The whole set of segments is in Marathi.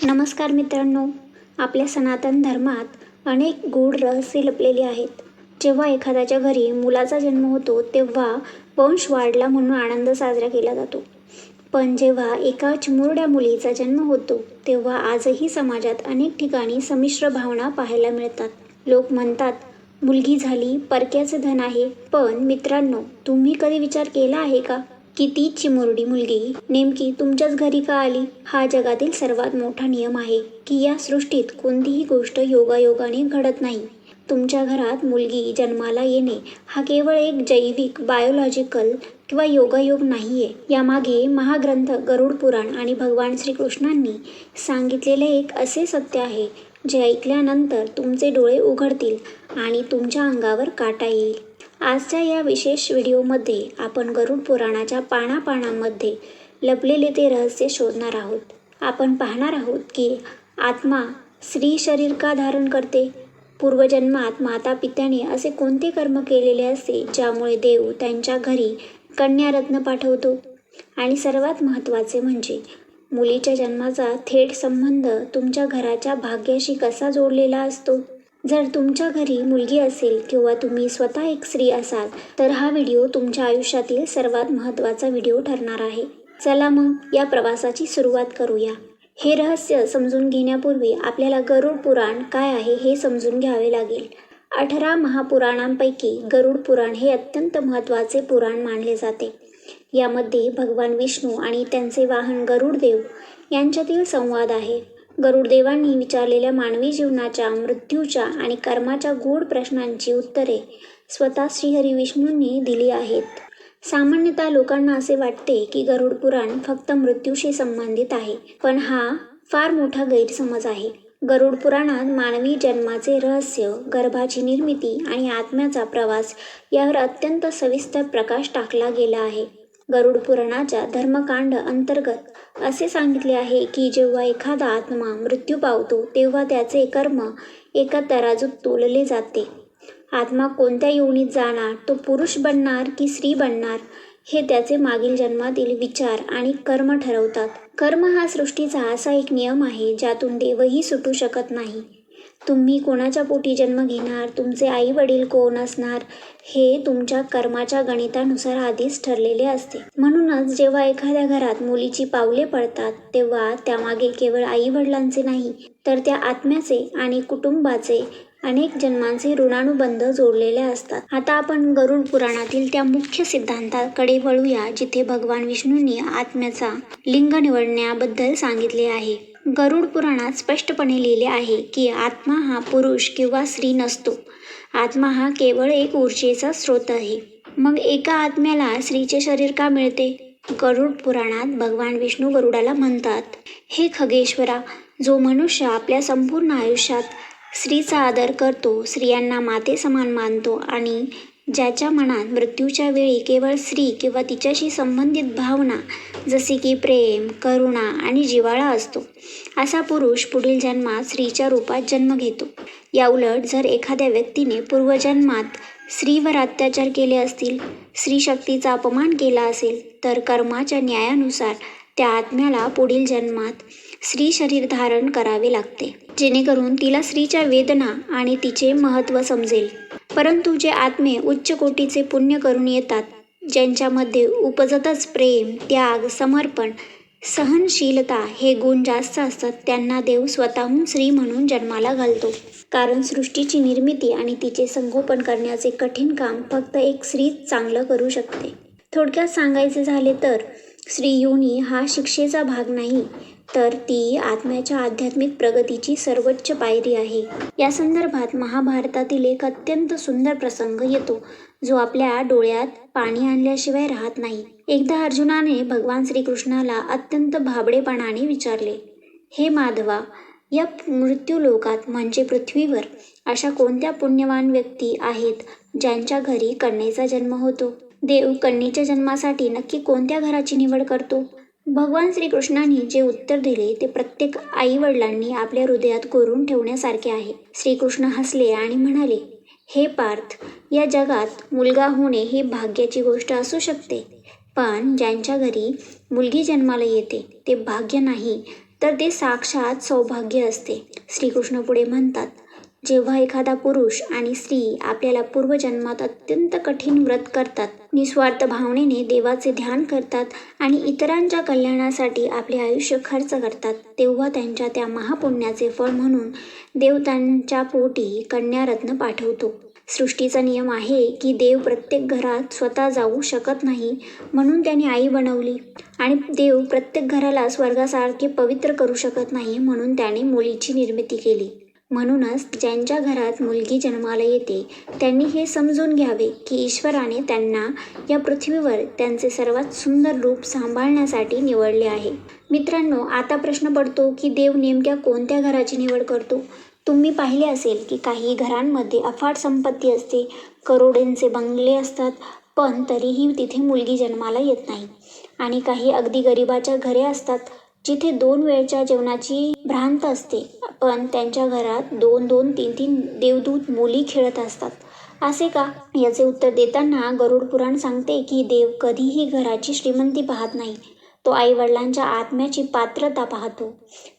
नमस्कार मित्रांनो, आपल्या सनातन धर्मात अनेक गूढ रहस्य लपलेली आहेत. जेव्हा एखाद्याच्या घरी मुलाचा जन्म होतो तेव्हा वंश वाढला म्हणून आनंद साजरा केला जातो. पण जेव्हा एका चिमुरड्या मुलीचा जन्म होतो तेव्हा आजही समाजात अनेक ठिकाणी संमिश्र भावना पाहायला मिळतात. लोक म्हणतात मुलगी झाली परक्याचं धन आहे. पण मित्रांनो, तुम्ही कधी विचार केला आहे का की ती चिमुरडी मुलगी नेमकी तुमच्याच घरी का आली? हा जगातील सर्वात मोठा नियम आहे की या सृष्टीत कोणतीही गोष्ट योगायोगाने घडत नाही. तुमच्या घरात मुलगी जन्माला येणे हा केवळ एक जैविक बायोलॉजिकल किंवा योगायोग नाहीये. यामागे महाग्रंथ गरुड पुराण आणि भगवान श्रीकृष्णांनी सांगितलेले एक असे सत्य आहे जे ऐकल्यानंतर तुमचे डोळे उघडतील आणि तुमच्या अंगावर काटा येईल. आजच्या या विशेष व्हिडिओमध्ये आपण गरुड पुराणाच्या पानांमध्ये लपलेले ते रहस्य शोधणार आहोत. आपण पाहणार आहोत की आत्मा स्त्री शरीर का धारण करते, पूर्वजन्मात माता पित्याने असे कोणते कर्म केलेले असते ज्यामुळे देव त्यांच्या घरी कन्यारत्न पाठवतो, आणि सर्वात महत्त्वाचे म्हणजे मुलीच्या जन्माचा थेट संबंध तुमच्या घराच्या भाग्याशी कसा जोडलेला असतो. जर तुमच्या घरी मुलगी असेल किंवा तुम्ही स्वतः एक स्त्री असाल तर हा व्हिडिओ तुमच्या आयुष्यातील सर्वात महत्त्वाचा व्हिडिओ ठरणार आहे. चला मग या प्रवासाची सुरुवात करूया. हे रहस्य समजून घेण्यापूर्वी आपल्याला गरुड पुराण काय आहे हे समजून घ्यावे लागेल. 18 महापुराणांपैकी गरुड पुराण हे अत्यंत महत्त्वाचे पुराण मानले जाते. यामध्ये भगवान विष्णू आणि त्यांचे वाहन गरुडदेव यांच्यातील संवाद आहे. गरुडदेवांनी विचारलेल्या मानवी जीवनाच्या, मृत्यूच्या आणि कर्माच्या गूढ प्रश्नांची उत्तरे स्वतः श्रीहरी विष्णूंनी दिली आहेत. सामान्यतः लोकांना असे वाटते की गरुड पुराण फक्त मृत्यूशी संबंधित आहे, पण हा फार मोठा गैरसमज आहे. गरुड पुराणात मानवी जन्माचे रहस्य, गर्भाची निर्मिती आणि आत्म्याचा प्रवास यावर अत्यंत सविस्तर प्रकाश टाकला गेला आहे. गरुड पुराणाच्या धर्मकांड अंतर्गत असे सांगितले आहे की जेव्हा एखादा आत्मा मृत्यू पावतो तेव्हा त्याचे कर्म एका तराजूत तोलले जाते. आत्मा कोणत्या योनीत जाणार, तो पुरुष बनणार की स्त्री बनणार, हे त्याचे मागील जन्मातील विचार आणि कर्म ठरवतात. कर्म हा सृष्टीचा असा एक नियम आहे ज्यातून देवही सुटू शकत नाही. तुम्ही कोणाच्या पोटी जन्म घेणार, तुमचे आई वडील कोण असणार, हे तुमच्या कर्माच्या गणितानुसार आधीच ठरलेले असते. म्हणूनच जेव्हा एखाद्या घरात मुलीची पावले पडतात तेव्हा त्यामागे केवळ आई वडिलांचे नाही तर त्या आत्म्याचे आणि कुटुंबाचे अनेक जन्मांचे ऋणानुबंध जोडलेले असतात. आता आपण गरुड पुराणातील त्या मुख्य सिद्धांताकडे वळूया जिथे भगवान विष्णूंनी आत्म्याचा लिंग निवडण्याबद्दल सांगितले आहे. गरुड पुराणात स्पष्टपणे लिहिले आहे की आत्मा हा पुरुष किंवा स्त्री नसतो. आत्मा हा केवळ एक ऊर्जेचा स्रोत आहे. मग एका आत्म्याला स्त्रीचे शरीर का मिळते? गरुड पुराणात भगवान विष्णू गरुडाला म्हणतात, हे खगेश्वरा, जो मनुष्य आपल्या संपूर्ण आयुष्यात स्त्रीचा आदर करतो, स्त्रियांना माते समान मानतो आणि ज्याच्या मनात मृत्यूच्या वेळी केवळ स्त्री किंवा तिच्याशी संबंधित भावना जसे की प्रेम, करुणा आणि जिव्हाळा असतो, असा पुरुष पुढील जन्मात स्त्रीच्या रूपात जन्म घेतो. याउलट जर एखाद्या व्यक्तीने पूर्वजन्मात स्त्रीवर अत्याचार केले असतील, स्त्री शक्तीचा अपमान केला असेल तर कर्माच्या न्यायानुसार त्या आत्म्याला पुढील जन्मात स्त्री शरीर धारण करावे लागते, जेणेकरून तिला स्त्रीच्या वेदना आणि तिचे महत्त्व समजेल. परंतु जे आत्मे उच्च कोटीचे पुण्य करून येतात, ज्यांच्यामध्ये उपजतच प्रेम, त्याग, समर्पण, सहनशीलता हे गुण जास्त असतात, त्यांना देव स्वतःहून स्त्री म्हणून जन्माला घालतो. कारण सृष्टीची निर्मिती आणि तिचे संगोपन करण्याचे कठीण काम फक्त एक स्त्रीच चांगलं करू शकते. थोडक्यात सांगायचे झाले तर स्त्री योनी हा शिक्षेचा भाग नाही, तर ती आत्म्याच्या आध्यात्मिक प्रगतीची सर्वोच्च पायरी आहे. या संदर्भात महाभारतातील एक अत्यंत सुंदर प्रसंग येतो जो आपल्या डोळ्यात पाणी आणल्याशिवाय राहत नाही. एकदा अर्जुनाने भगवान श्रीकृष्णाला अत्यंत भाबडेपणाने विचारले, हे माधवा, या मृत्यूलोकात म्हणजे पृथ्वीवर अशा कोणत्या पुण्यवान व्यक्ती आहेत ज्यांच्या घरी कन्येचा जन्म होतो? देव कन्येच्या जन्मासाठी नक्की कोणत्या घराची निवड करतो? भगवान श्रीकृष्णांनी जे उत्तर दिले ते प्रत्येक आई वडिलांनी आपल्या हृदयात कोरून ठेवण्यासारखे आहे. श्रीकृष्ण हसले आणि म्हणाले, हे पार्थ, या जगात मुलगा होणे ही भाग्याची गोष्ट असू शकते, पण ज्यांच्या घरी मुलगी जन्माला येते ते भाग्य नाही तर ते साक्षात सौभाग्य असते. श्रीकृष्ण पुढे म्हणतात, जेव्हा एखादा पुरुष आणि स्त्री आपल्याला पूर्वजन्मात अत्यंत कठीण व्रत करतात, निस्वार्थ भावनेने देवाचे ध्यान करतात आणि इतरांच्या कल्याणासाठी आपले आयुष्य खर्च करतात, तेव्हा त्यांच्या त्या महापुण्याचे फळ म्हणून देव त्यांच्या पोटी कन्यारत्न पाठवतो. सृष्टीचा नियम आहे की देव प्रत्येक घरात स्वतः जाऊ शकत नाही, म्हणून त्याने आई बनवली. आणि देव प्रत्येक घराला स्वर्गासारखे पवित्र करू शकत नाही, म्हणून त्याने मुलीची निर्मिती केली. म्हणूनच ज्यांच्या घरात मुलगी जन्माला येते त्यांनी हे समजून घ्यावे की ईश्वराने त्यांना या पृथ्वीवर त्यांचे सर्वात सुंदर रूप सांभाळण्यासाठी निवडले आहे. मित्रांनो, आता प्रश्न पडतो की देव नेमक्या कोणत्या घराची निवड करतो? तुम्ही पाहिले असेल की काही घरांमध्ये अफाट संपत्ती असते, करोडोंचे बंगले असतात, पण तरीही तिथे मुलगी जन्माला येत नाही. आणि काही अगदी गरिबाच्या घरे असतात जिथे 2 वेळच्या जेवणाची भ्रांत असते, पण त्यांच्या घरात 2-2, 3-3 देवदूत मुली खेळत असतात. असे का? याचे उत्तर देताना गरुड पुराण सांगते की देव कधीही घराची श्रीमंती पाहत नाही, तो आईवडिलांच्या आत्म्याची पात्रता पाहतो.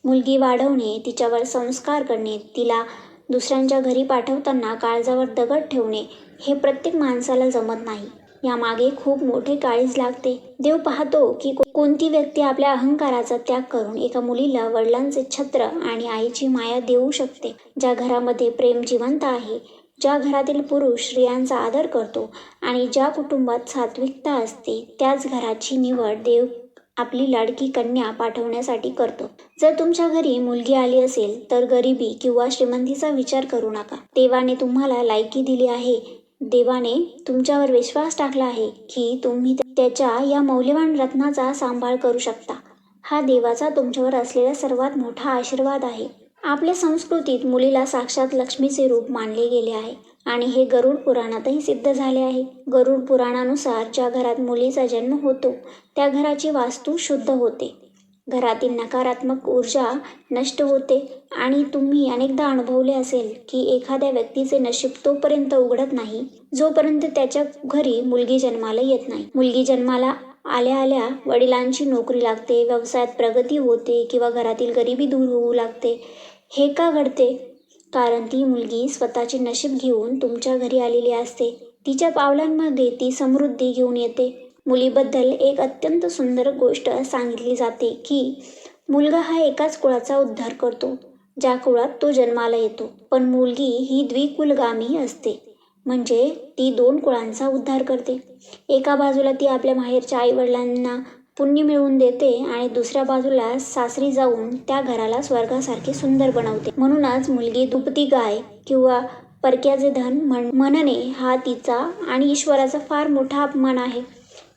मुलगी वाढवणे, तिच्यावर संस्कार करणे, तिला दुसऱ्यांच्या घरी पाठवताना काळजावर दगड ठेवणे हे प्रत्येक माणसाला जमत नाही. यामागे खूप मोठे काळीज लागते. देव पाहतो की कोणती व्यक्ती आपल्या अहंकाराचा त्याग करून एका मुलीला वडिलांचे छत्र आणि आईची माया देऊ शकते. ज्या घरामध्ये प्रेम जिवंत आहे, ज्या घरातील पुरुष स्त्रियांचा आदर करतो आणि ज्या कुटुंबात सात्विकता असते, त्याच घराची निवड देव आपली लाडकी कन्या पाठवण्यासाठी करतो. जर तुमच्या घरी मुलगी आली असेल तर गरिबी किंवा श्रीमंतीचा विचार करू नका. देवाने तुम्हाला लायकी दिली आहे. देवाने तुमच्यावर विश्वास टाकला आहे की तुम्ही त्याच्या या मौल्यवान रत्नाचा सांभाळ करू शकता. हा देवाचा तुमच्यावर असलेला सर्वात मोठा आशीर्वाद आहे. आपल्या संस्कृतीत मुलीला साक्षात लक्ष्मीचे रूप मानले गेले आहे आणि हे गरुड पुराणातही सिद्ध झाले आहे. गरुड पुराणानुसार ज्या घरात मुलीचा जन्म होतो त्या घराची वास्तू शुद्ध होते, घरातील नकारात्मक ऊर्जा नष्ट होते. आणि तुम्ही अनेकदा अनुभवले असेल की एखाद्या व्यक्तीचे नशीब तोपर्यंत उघडत नाही जोपर्यंत त्याच्या घरी मुलगी जन्माला येत नाही. मुलगी जन्माला आल्या आल्या वडिलांची नोकरी लागते, व्यवसायात प्रगती होते किंवा घरातील गरिबी दूर होऊ लागते. हे का घडते? कारण ती मुलगी स्वतःचे नशीब घेऊन तुमच्या घरी आलेली असते. तिच्या पावलांमध्ये ती समृद्धी घेऊन येते. मुलीबद्दल एक अत्यंत सुंदर गोष्ट सांगितली जाते की मुलगा हा एकाच कुळाचा उद्धार करतो ज्या कुळात तो जन्माला येतो, पण मुलगी ही द्विकुलगामी असते, म्हणजे ती 2 कुळांचा उद्धार करते. एका बाजूला ती आपल्या माहेरच्या आईवडिलांना पुण्य मिळवून देते आणि दुसऱ्या बाजूला सासरी जाऊन त्या घराला स्वर्गासारखे सुंदर बनवते. म्हणूनच मुलगी दुभती गाय किंवा परक्याचे धन म्हणणे हा तिचा आणि ईश्वराचा फार मोठा अपमान आहे.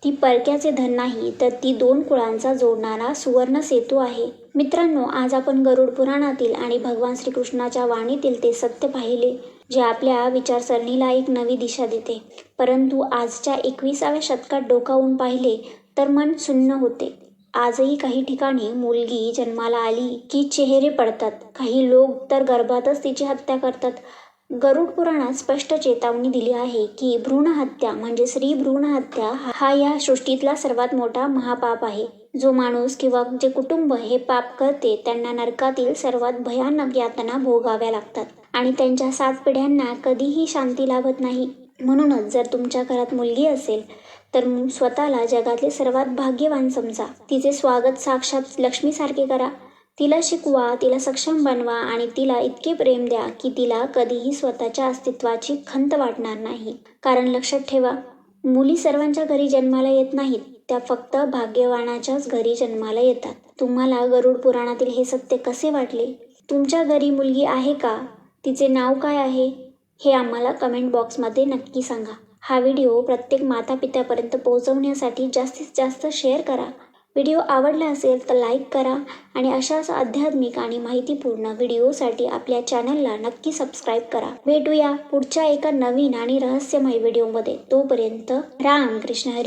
ती परक्याचे धन नाही, तर ती 2 कुळांचा जोडणारा सुवर्ण सेतू आहे. मित्रांनो, आज आपण गरुड पुराणातील आणि भगवान श्रीकृष्णाच्या वाणीतील ते सत्य पाहिले जे आपल्या विचारसरणीला एक नवी दिशा देते. परंतु आजच्या 21व्या शतकात डोकावून पाहिले तर मन सुन्न होते. आजही काही ठिकाणी मुलगी जन्माला आली की चेहरे पडतात, काही लोक तर गर्भातच तिची हत्या करतात. गरुड पुराणात स्पष्ट चेतावणी दिली आहे की भ्रूण हत्या म्हणजे स्त्री भ्रूण हत्या हा या सृष्टीतला सर्वात मोठा महापाप आहे. जो माणूस किंवा जे कुटुंब हे पाप करते त्यांना नरकातील सर्वात भयानक यातना भोगाव्या लागतात आणि त्यांच्या 7 पिढ्यांना कधीही शांती लाभत नाही. म्हणूनच जर तुमच्या घरात मुलगी असेल तर स्वतःला जगातले सर्वात भाग्यवान समजा. तिचे स्वागत साक्षात लक्ष्मीसारखे करा. तिला शिकवा, तिला सक्षम बनवा आणि तिला इतके प्रेम द्या की तिला कधीही स्वतःच्या अस्तित्वाची खंत वाटणार नाही. कारण लक्षात ठेवा, मुली सर्वांच्या घरी जन्माला येत नाहीत, त्या फक्त भाग्यवानाच्याच घरी जन्माला येतात. तुम्हाला गरुड पुराणातील हे सत्य कसे वाटले? तुमच्या घरी मुलगी आहे का? तिचे नाव काय आहे? हे आम्हाला कमेंट बॉक्समध्ये नक्की सांगा. हा व्हिडिओ प्रत्येक मातापित्यापर्यंत पोहोचवण्यासाठी जास्तीत जास्त शेअर करा. व्हिडिओ आवडला असेल तर लाईक करा आणि अशाच आध्यात्मिक आणि माहितीपूर्ण व्हिडिओसाठी आपल्या चॅनलला नक्की सबस्क्राईब करा. भेटूया पुढच्या एका नवीन आणि रहस्यमय व्हिडिओमध्ये. तोपर्यंत राम कृष्ण हरी.